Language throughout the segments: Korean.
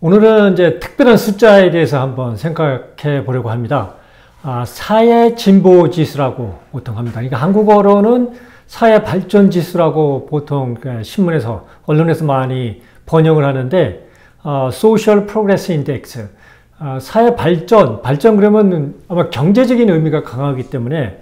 오늘은 이제 특별한 숫자에 대해서 한번 생각해 보려고 합니다. 사회 진보 지수라고 보통 합니다. 그러니까 한국어로는 사회 발전 지수라고 보통 신문에서, 언론에서 많이 번역을 하는데, Social Progress Index. 사회 발전 그러면 아마 경제적인 의미가 강하기 때문에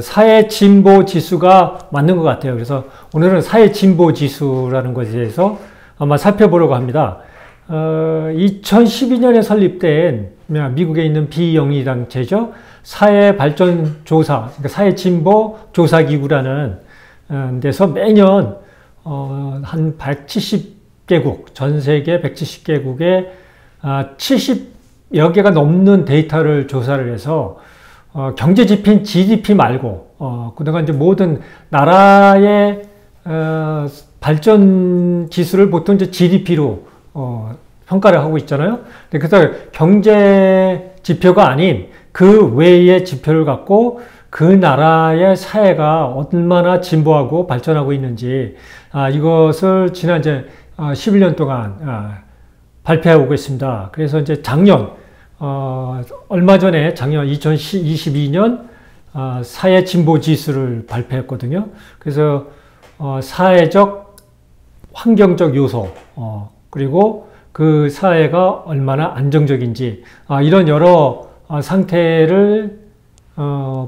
사회 진보 지수가 맞는 것 같아요. 그래서 오늘은 사회 진보 지수라는 것에 대해서 아마 살펴보려고 합니다. 2012년에 설립된 미국에 있는 비영리 단체죠. 사회발전조사, 그러니까 사회진보조사기구라는 데서 매년 한 170개국, 전 세계 170개국에 70여 개가 넘는 데이터를 조사를 해서 경제지표인 GDP 말고 그동안 이제 모든 나라의 발전 지수를 보통 이제 GDP로 평가를 하고 있잖아요. 그래서 경제 지표가 아닌 그 외의 지표를 갖고 그 나라의 사회가 얼마나 진보하고 발전하고 있는지 이것을 지난 이제 11년 동안 발표하고 있습니다. 그래서 이제 작년 얼마 전에 작년 2022년 사회 진보 지수를 발표했거든요. 그래서 사회적 환경적 요소 그리고 그 사회가 얼마나 안정적인지 이런 여러 상태를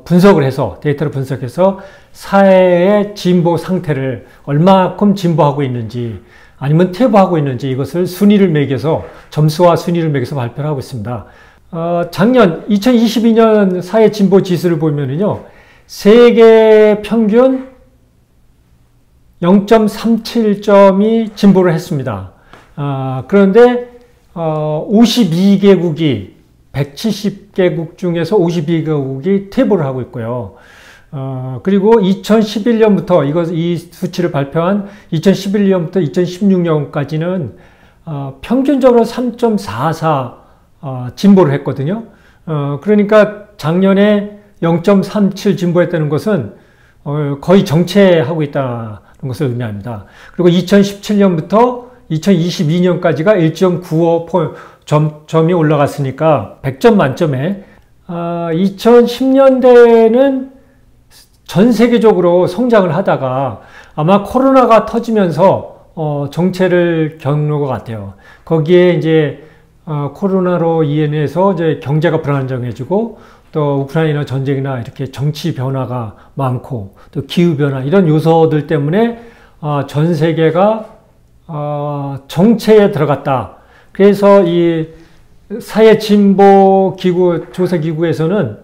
분석을 해서 데이터를 분석해서 사회의 진보 상태를 얼마큼 진보하고 있는지 아니면 퇴보하고 있는지 이것을 순위를 매겨서 점수와 순위를 매겨서 발표를 하고 있습니다. 작년 2022년 사회 진보 지수를 보면은요, 세계 평균 0.37점이 진보를 했습니다. 그런데 52개국이 170개국 중에서 52개국이 퇴보를 하고 있고요. 그리고 2011년부터 이 수치를 발표한 2011년부터 2016년까지는 평균적으로 3.44 진보를 했거든요. 그러니까 작년에 0.37 진보했다는 것은 거의 정체하고 있다는 것을 의미합니다. 그리고 2017년부터 2022년까지가 1.95점이 올라갔으니까 100점 만점에 2010년대에는 전 세계적으로 성장을 하다가 아마 코로나가 터지면서 정체를 겪는 것 같아요. 거기에 이제 코로나로 인해서 이제 경제가 불안정해지고 또 우크라이나 전쟁이나 이렇게 정치 변화가 많고 또 기후 변화 이런 요소들 때문에 전 세계가 정체에 들어갔다. 그래서 이 사회진보기구, 조사기구에서는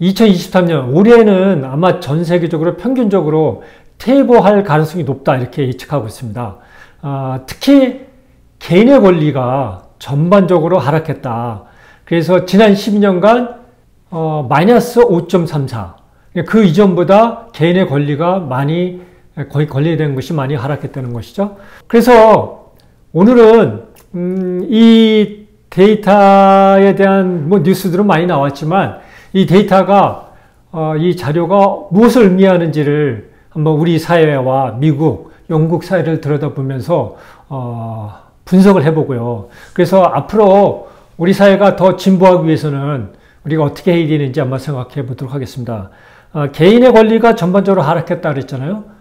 2023년, 올해는 아마 전 세계적으로 평균적으로 퇴보할 가능성이 높다. 이렇게 예측하고 있습니다. 특히 개인의 권리가 전반적으로 하락했다. 그래서 지난 12년간 마이너스 5.34. 그 이전보다 개인의 권리가 거의 권리된 것이 많이 하락했다는 것이죠. 그래서 오늘은 이 데이터에 대한 뉴스들은 많이 나왔지만 이 데이터가 이 자료가 무엇을 의미하는지를 한번 우리 사회와 미국, 영국 사회를 들여다보면서 분석을 해보고요. 그래서 앞으로 우리 사회가 더 진보하기 위해서는 우리가 어떻게 해야 되는지 한번 생각해 보도록 하겠습니다. 개인의 권리가 전반적으로 하락했다 그랬잖아요.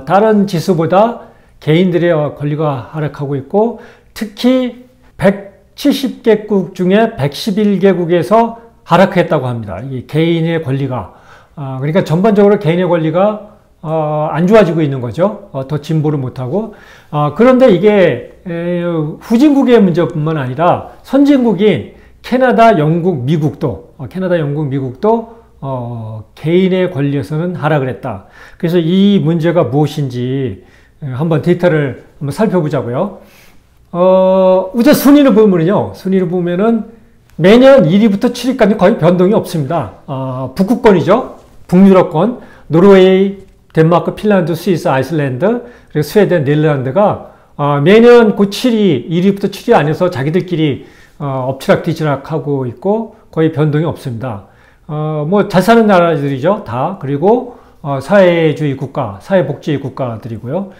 다른 지수보다 개인들의 권리가 하락하고 있고 특히 170개국 중에 111개국에서 하락했다고 합니다. 이 개인의 권리가 그러니까 전반적으로 개인의 권리가 안 좋아지고 있는 거죠. 더 진보를 못하고 그런데 이게 후진국의 문제뿐만 아니라 선진국인 캐나다, 영국, 미국도 개인의 권리에서는 하락을 했다. 그래서 이 문제가 무엇인지 한번 데이터를 한번 살펴보자고요. 우선 순위를 보면은 매년 1위부터 7위까지 거의 변동이 없습니다. 북극권이죠. 북유럽권, 노르웨이, 덴마크, 핀란드, 스위스, 아이슬란드, 그리고 스웨덴, 네덜란드가 매년 그 1위부터 7위 안에서 자기들끼리 엎치락뒤치락 하고 있고 거의 변동이 없습니다. 뭐 잘 사는 나라들이죠. 다. 그리고 사회주의 국가, 사회복지 국가들이고요.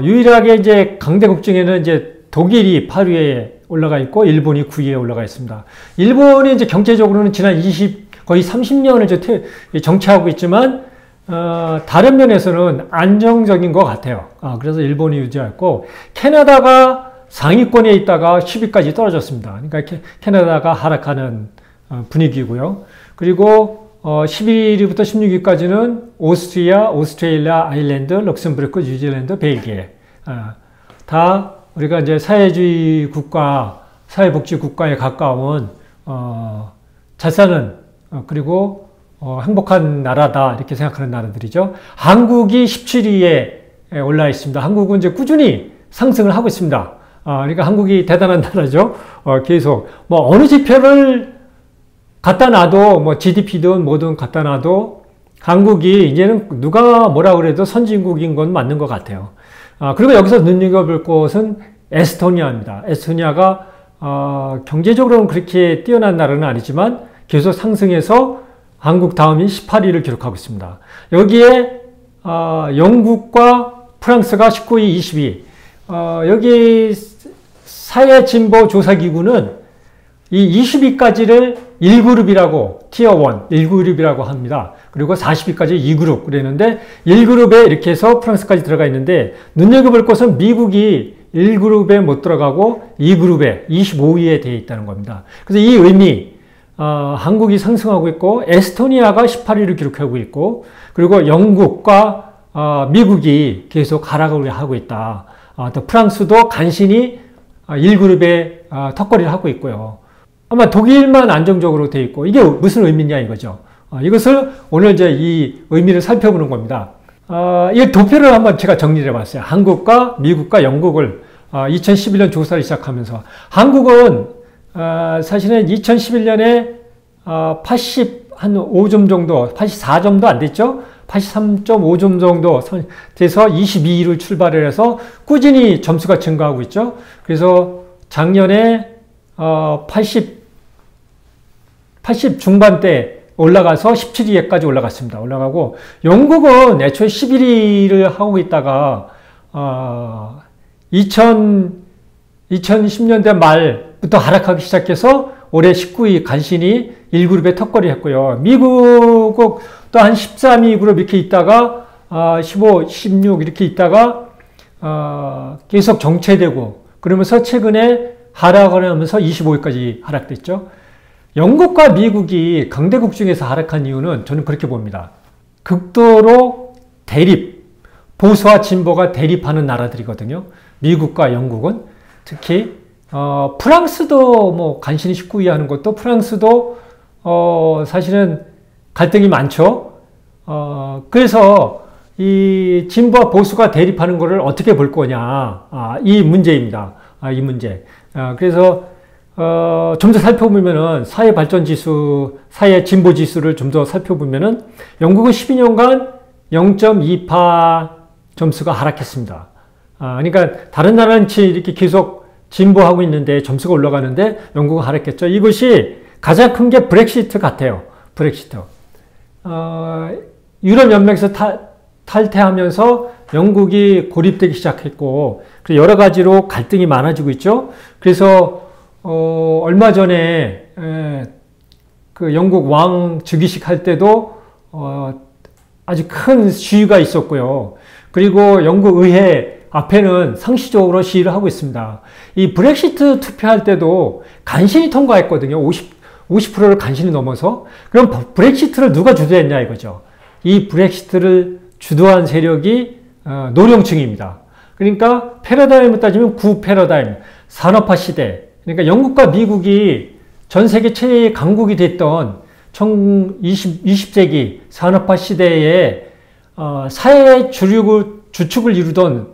유일하게 이제 강대국 중에는 이제 독일이 8위에 올라가 있고 일본이 9위에 올라가 있습니다. 일본이 이제 경제적으로는 지난 거의 30년을 정체하고 있지만 다른 면에서는 안정적인 것 같아요. 그래서 일본이 유지했고 캐나다가 상위권에 있다가 10위까지 떨어졌습니다. 그러니까 캐나다가 하락하는 분위기고요. 그리고 11위부터 16위까지는 오스트리아, 오스트레일리아, 아일랜드, 럭셈부르크, 뉴질랜드, 벨기에 다 우리가 이제 사회주의 국가, 사회복지 국가에 가까운 잘 사는 그리고 행복한 나라다 이렇게 생각하는 나라들이죠. 한국이 17위에 올라 있습니다. 한국은 이제 꾸준히 상승을 하고 있습니다. 그러니까 한국이 대단한 나라죠. 계속 뭐 어느 지표를 갖다 놔도 뭐 GDP든 뭐든 갖다 놔도 한국이 이제는 누가 뭐라 그래도 선진국인 건 맞는 것 같아요. 그리고 여기서 눈여겨볼 곳은 에스토니아입니다. 에스토니아가 경제적으로는 그렇게 뛰어난 나라는 아니지만 계속 상승해서 한국 다음인 18위를 기록하고 있습니다. 여기에 영국과 프랑스가 19위, 20위. 여기 사회진보조사기구는 이 20위까지를 1그룹이라고 티어 1, 1그룹이라고 합니다. 그리고 40위까지 2그룹 그랬는데 1그룹에 이렇게 해서 프랑스까지 들어가 있는데 눈여겨볼 것은 미국이 1그룹에 못 들어가고 2그룹에 25위에 되어 있다는 겁니다. 그래서 이 의미 한국이 상승하고 있고 에스토니아가 18위를 기록하고 있고 그리고 영국과 미국이 계속 하락을 하고 있다. 또 프랑스도 간신히 1그룹에 턱걸이를 하고 있고요. 아마 독일만 안정적으로 되어 있고 이게 무슨 의미냐 이거죠. 이것을 오늘 이제 이 의미를 살펴보는 겁니다. 이 도표를 한번 제가 정리를 해봤어요. 한국과 미국과 영국을 2011년 조사를 시작하면서 한국은 사실은 2011년에 85점 정도, 84점도 안 됐죠? 83.5점 정도 돼서 22위를 출발을 해서 꾸준히 점수가 증가하고 있죠. 그래서 작년에 80 중반대 올라가서 17위에까지 올라갔습니다. 올라가고 영국은 애초에 11위를 하고 있다가 2010년대 말부터 하락하기 시작해서 올해 19위 간신히 1그룹에 턱걸이 했고요. 미국은 또 한 13위 그룹 이렇게 있다가 15, 16 이렇게 있다가 계속 정체되고 그러면서 최근에 하락을 하면서 25위까지 하락됐죠. 영국과 미국이 강대국 중에서 하락한 이유는 저는 그렇게 봅니다. 극도로 대립, 보수와 진보가 대립하는 나라들이거든요. 미국과 영국은 특히 프랑스도 뭐 간신히 19위 하는 것도 프랑스도 사실은 갈등이 많죠. 그래서 이 진보와 보수가 대립하는 것을 어떻게 볼 거냐 이 문제입니다. 이 문제. 그래서 좀 더 살펴보면은 사회 발전 지수, 사회 진보 지수를 좀 더 살펴보면은 영국은 12년간 0.28 점수가 하락했습니다. 그러니까 다른 나라는 이렇게 계속 진보하고 있는데 점수가 올라가는데 영국은 하락했죠. 이것이 가장 큰 게 브렉시트 같아요. 브렉시트. 유럽연맹에서 탈퇴하면서 영국이 고립되기 시작했고 여러 가지로 갈등이 많아지고 있죠. 그래서 얼마 전에 그 영국 왕 즉위식 할 때도 아주 큰 시위가 있었고요. 그리고 영국 의회 앞에는 상시적으로 시위를 하고 있습니다. 이 브렉시트 투표할 때도 간신히 통과했거든요. 50%를 간신히 넘어서. 그럼 브렉시트를 누가 주도했냐 이거죠. 이 브렉시트를 주도한 세력이 노령층입니다. 그러니까 패러다임을 따지면 구패러다임, 산업화 시대. 그러니까 영국과 미국이 전 세계 최대의 강국이 됐던 20세기 산업화 시대에 사회의 주축을 이루던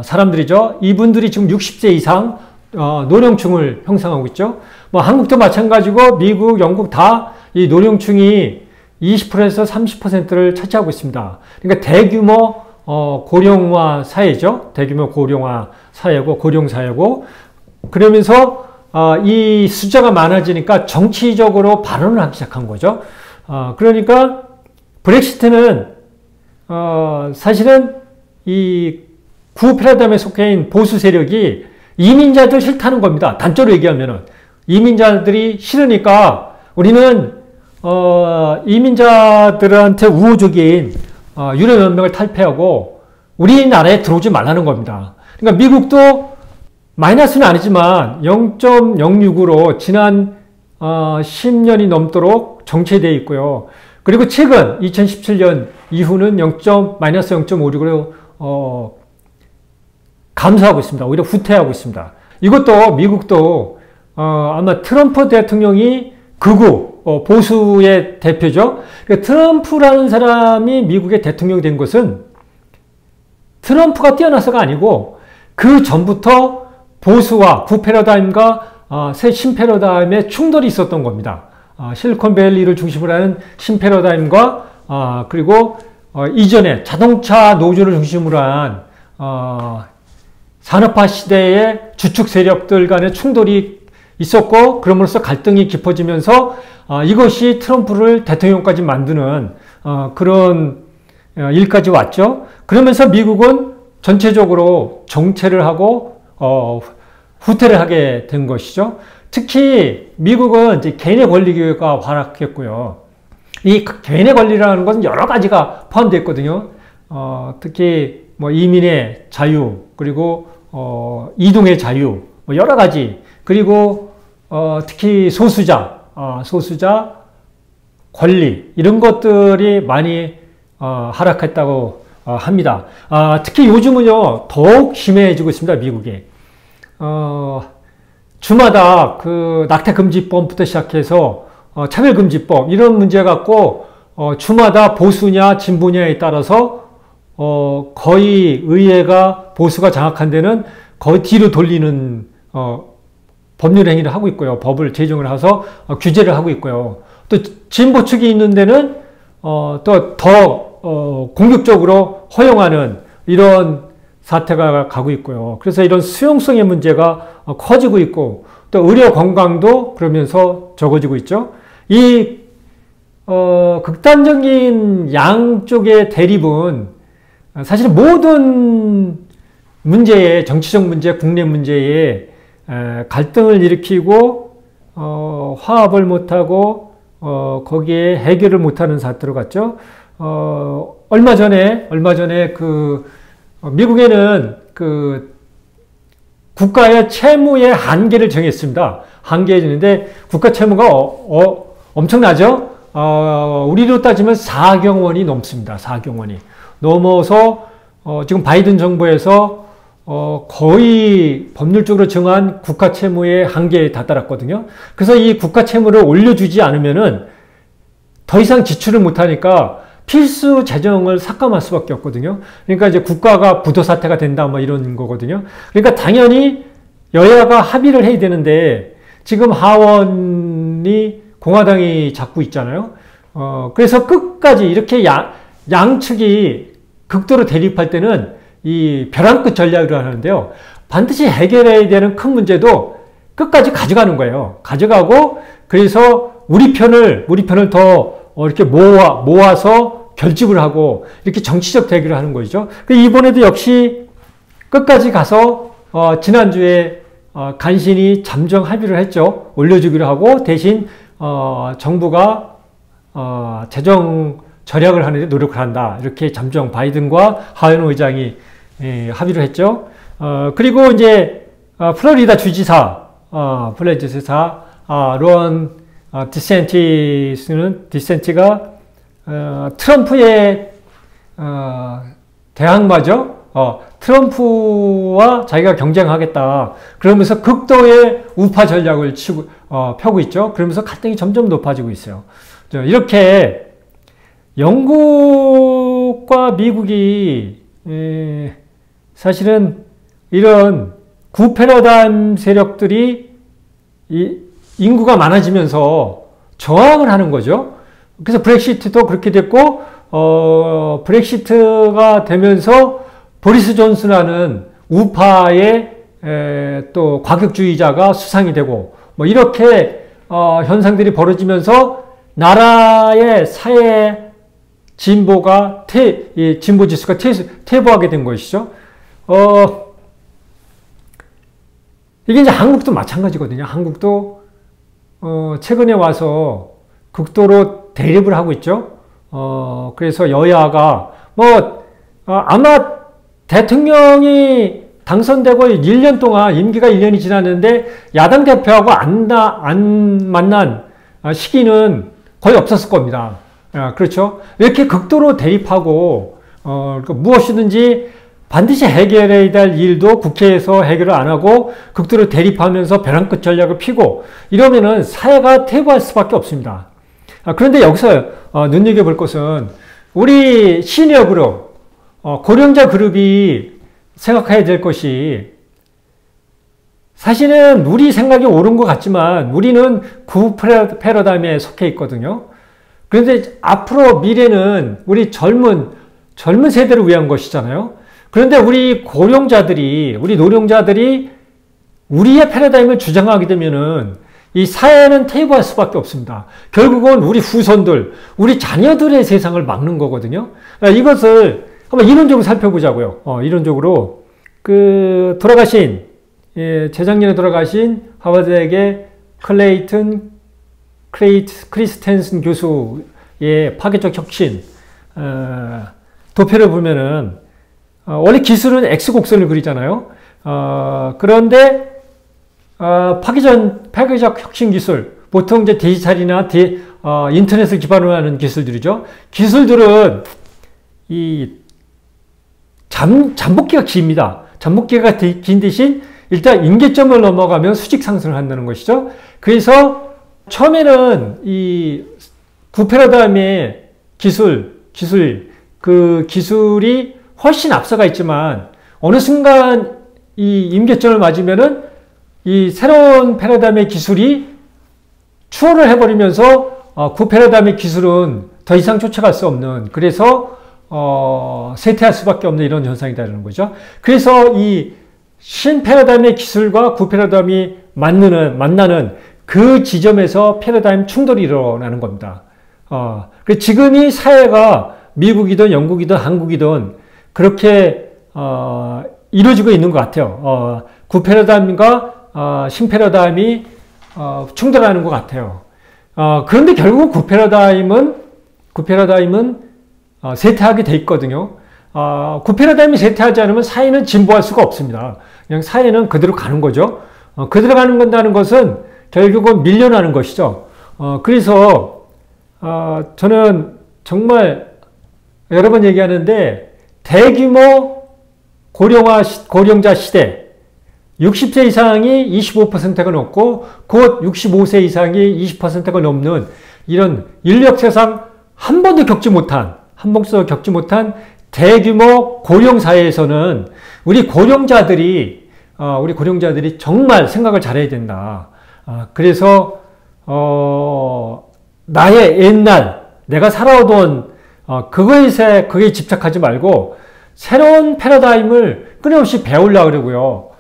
사람들이죠. 이분들이 지금 60세 이상 노령층을 형성하고 있죠. 뭐 한국도 마찬가지고 미국, 영국 다 이 노령층이 20%에서 30%를 차지하고 있습니다. 그러니까 대규모 고령화 사회죠. 대규모 고령화 사회고 고령 사회고 그러면서 이 숫자가 많아지니까 정치적으로 발언을 하기 시작한 거죠. 그러니까 브렉시트는 사실은 이 구패러다임에 속해 있는 보수 세력이 이민자들 싫다는 겁니다. 단적으로 얘기하면은. 이민자들이 싫으니까 우리는, 이민자들한테 우호적인, 유럽연맹을 탈퇴하고 우리나라에 들어오지 말라는 겁니다. 그러니까 미국도 마이너스는 아니지만 0.06으로 지난 10년이 넘도록 정체되어 있고요. 그리고 최근 2017년 이후는 마이너스 0.56으로 감소하고 있습니다. 오히려 후퇴하고 있습니다. 이것도 미국도 아마 트럼프 대통령이 극우 보수의 대표죠. 트럼프라는 사람이 미국의 대통령이 된 것은 트럼프가 뛰어나서가 아니고 그 전부터 보수와 구패러다임과 새 신패러다임의 충돌이 있었던 겁니다. 실리콘밸리를 중심으로 하는 신패러다임과 그리고 이전에 자동차 노조를 중심으로 한 산업화 시대의 주축 세력들 간의 충돌이 있었고 그럼으로써 갈등이 깊어지면서 이것이 트럼프를 대통령까지 만드는 그런 일까지 왔죠. 그러면서 미국은 전체적으로 정체를 하고 후퇴를 하게 된 것이죠. 특히 미국은 이제 개인의 권리가 활약했고요. 이 개인의 권리라는 것은 여러 가지가 포함되어 있거든요. 특히 뭐 이민의 자유, 그리고 이동의 자유, 뭐 여러 가지, 그리고 특히 소수자 권리 이런 것들이 많이 하락했다고 합니다. 특히 요즘은요 더욱 심해지고 있습니다. 미국에 주마다 그 낙태금지법부터 시작해서 차별금지법 이런 문제 갖고 주마다 보수냐 진보냐에 따라서 거의 의회가 보수가 장악한 데는 거의 뒤로 돌리는 법률 행위를 하고 있고요. 법을 제정을 해서 규제를 하고 있고요. 또 진보 측이 있는 데는 또 더 공격적으로 허용하는 이런 사태가 가고 있고요. 그래서 이런 수용성의 문제가 커지고 있고 또 의료 건강도 그러면서 적어지고 있죠. 이 극단적인 양쪽의 대립은 사실 모든 문제에 정치적 문제, 국내 문제에 갈등을 일으키고 화합을 못하고 거기에 해결을 못하는 사태로 갔죠. 얼마 전에 그 미국에는 그 국가의 채무의 한계를 정했습니다. 한계에 있는데 국가 채무가 엄청나죠? 우리로 따지면 4경 원이 넘습니다. 4경 원이 넘어서 지금 바이든 정부에서 거의 법률적으로 정한 국가 채무의 한계에 다다랐거든요. 그래서 이 국가 채무를 올려주지 않으면은 더 이상 지출을 못하니까 필수 재정을 삭감할 수밖에 없거든요. 그러니까 이제 국가가 부도 사태가 된다, 뭐 이런 거거든요. 그러니까 당연히 여야가 합의를 해야 되는데 지금 하원이 공화당이 잡고 있잖아요. 그래서 끝까지 이렇게 양측이 극도로 대립할 때는 이 벼랑 끝 전략을 하는데요. 반드시 해결해야 되는 큰 문제도 끝까지 가져가는 거예요. 가져가고 그래서 우리 편을 더 이렇게 모아서 결집을 하고 이렇게 정치적 대결을 하는 것이죠. 이번에도 역시 끝까지 가서 지난주에 간신히 잠정 합의를 했죠. 올려주기로 하고 대신 정부가 재정 절약을 하는데 노력을 한다. 이렇게 잠정 바이든과 하원 의장이 합의를 했죠. 그리고 이제 플로리다 주지사 론 디센티가 트럼프의 대항마죠. 트럼프와 자기가 경쟁하겠다. 그러면서 극도의 우파 전략을 펴고 있죠. 그러면서 갈등이 점점 높아지고 있어요. 이렇게 영국과 미국이 사실은 이런 구패러다임 세력들이 인구가 많아지면서 저항을 하는 거죠. 그래서 브렉시트도 그렇게 됐고 브렉시트가 되면서 보리스 존슨이라는 우파의 또 과격주의자가 수상이 되고 뭐 이렇게 현상들이 벌어지면서 나라의 사회 진보가 진보 지수가 퇴보하게 된 것이죠. 이게 이제 한국도 마찬가지거든요. 한국도 최근에 와서 극도로 대립을 하고 있죠. 그래서 여야가 아마 대통령이 당선되고 1년 동안 임기가 1년이 지났는데 야당 대표하고 안 만난 시기는 거의 없었을 겁니다. 그렇죠? 이렇게 극도로 대립하고 무엇이든지 반드시 해결해야 될 일도 국회에서 해결을 안 하고 극도로 대립하면서 벼랑 끝 전략을 피고 이러면은 사회가 퇴보할 수밖에 없습니다. 그런데 여기서 눈여겨볼 것은 우리 시니어 그룹, 고령자 그룹이 생각해야 될 것이 사실은 우리 생각이 옳은 것 같지만 우리는 구 패러다임에 속해 있거든요. 그런데 앞으로 미래는 우리 젊은 세대를 위한 것이잖아요. 그런데 우리 고령자들이, 우리 노령자들이 우리의 패러다임을 주장하게 되면은 이 사회는 퇴보할 수밖에 없습니다. 결국은 우리 후손들, 우리 자녀들의 세상을 막는 거거든요. 이것을 한번 이론적으로 살펴보자고요. 이론적으로 재작년에 돌아가신 하버드대 클레이튼 크리스텐슨 교수의 파괴적 혁신 도표를 보면은 원래 기술은 X곡선을 그리잖아요. 그런데 파괴적 혁신 기술, 보통 이제 디지털이나 인터넷을 기반으로 하는 기술들이죠. 기술들은 이 잠복기가 깁니다. 잠복기가 긴 대신 일단 임계점을 넘어가면 수직 상승을 한다는 것이죠. 그래서 처음에는 이 구패러다임의 기술이 훨씬 앞서가 있지만 어느 순간 이 임계점을 맞으면은 이 새로운 패러다임의 기술이 추월을 해버리면서 구패러다임의 기술은 더 이상 쫓아갈 수 없는, 그래서 쇠퇴할 수밖에 없는 이런 현상이라는 거죠. 그래서 이 신패러다임의 기술과 구패러다임이 만나는 그 지점에서 패러다임 충돌이 일어나는 겁니다. 지금이 사회가 미국이든 영국이든 한국이든 그렇게 이루어지고 있는 것 같아요. 구패러다임과 신패러다임이 충돌하는 것 같아요. 그런데 결국 구패러다임은 쇠퇴하게 돼 있거든요. 구패러다임이 쇠퇴하지 않으면 사회는 진보할 수가 없습니다. 그냥 사회는 그대로 가는 거죠. 그대로 간다는 것은 결국은 밀려나는 것이죠. 그래서 저는 정말 여러 번 얘기하는데 대규모 고령자 시대, 60세 이상이 25%가 넘고 곧 65세 이상이 20%가 넘는 이런 인류 역사상 한 번도 겪지 못한 대규모 고령 사회에서는 우리 고령자들이 정말 생각을 잘해야 된다. 그래서 나의 옛날 내가 살아오던 그거에 집착하지 말고 새로운 패러다임을 끊임없이 배우려고 그러고요.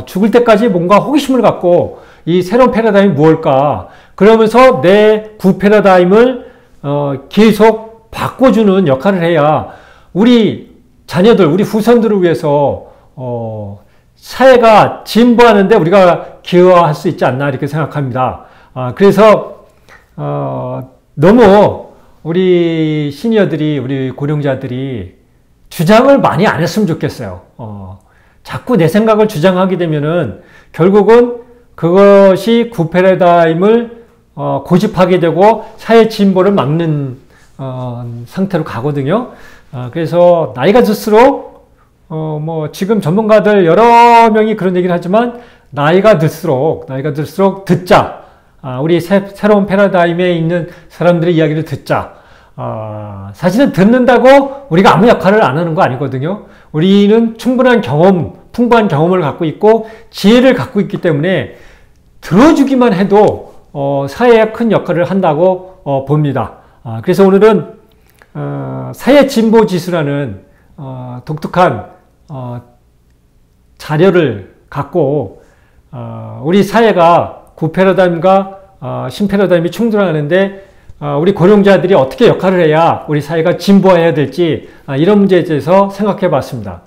죽을 때까지 뭔가 호기심을 갖고 이 새로운 패러다임이 무엇일까? 그러면서 내 구패러다임을 계속 바꿔주는 역할을 해야 우리 자녀들, 우리 후손들을 위해서 사회가 진보하는데 우리가 기여할 수 있지 않나 이렇게 생각합니다. 그래서 너무 우리 시니어들이, 우리 고령자들이 주장을 많이 안 했으면 좋겠어요. 자꾸 내 생각을 주장하게 되면은 결국은 그것이 구패러다임을 고집하게 되고 사회 진보를 막는 상태로 가거든요. 그래서 나이가 들수록 지금 전문가들 여러 명이 그런 얘기를 하지만 나이가 들수록 듣자. 우리 새로운 패러다임에 있는 사람들의 이야기를 듣자. 사실은 듣는다고 우리가 아무 역할을 안 하는 거 아니거든요. 우리는 풍부한 경험을 갖고 있고 지혜를 갖고 있기 때문에 들어주기만 해도 사회에 큰 역할을 한다고 봅니다. 그래서 오늘은 사회 진보 지수라는 독특한 자료를 갖고 우리 사회가 구패러다임과 신패러다임이 충돌하는데 우리 고령자들이 어떻게 역할을 해야 우리 사회가 진보해야 될지 이런 문제에 대해서 생각해 봤습니다.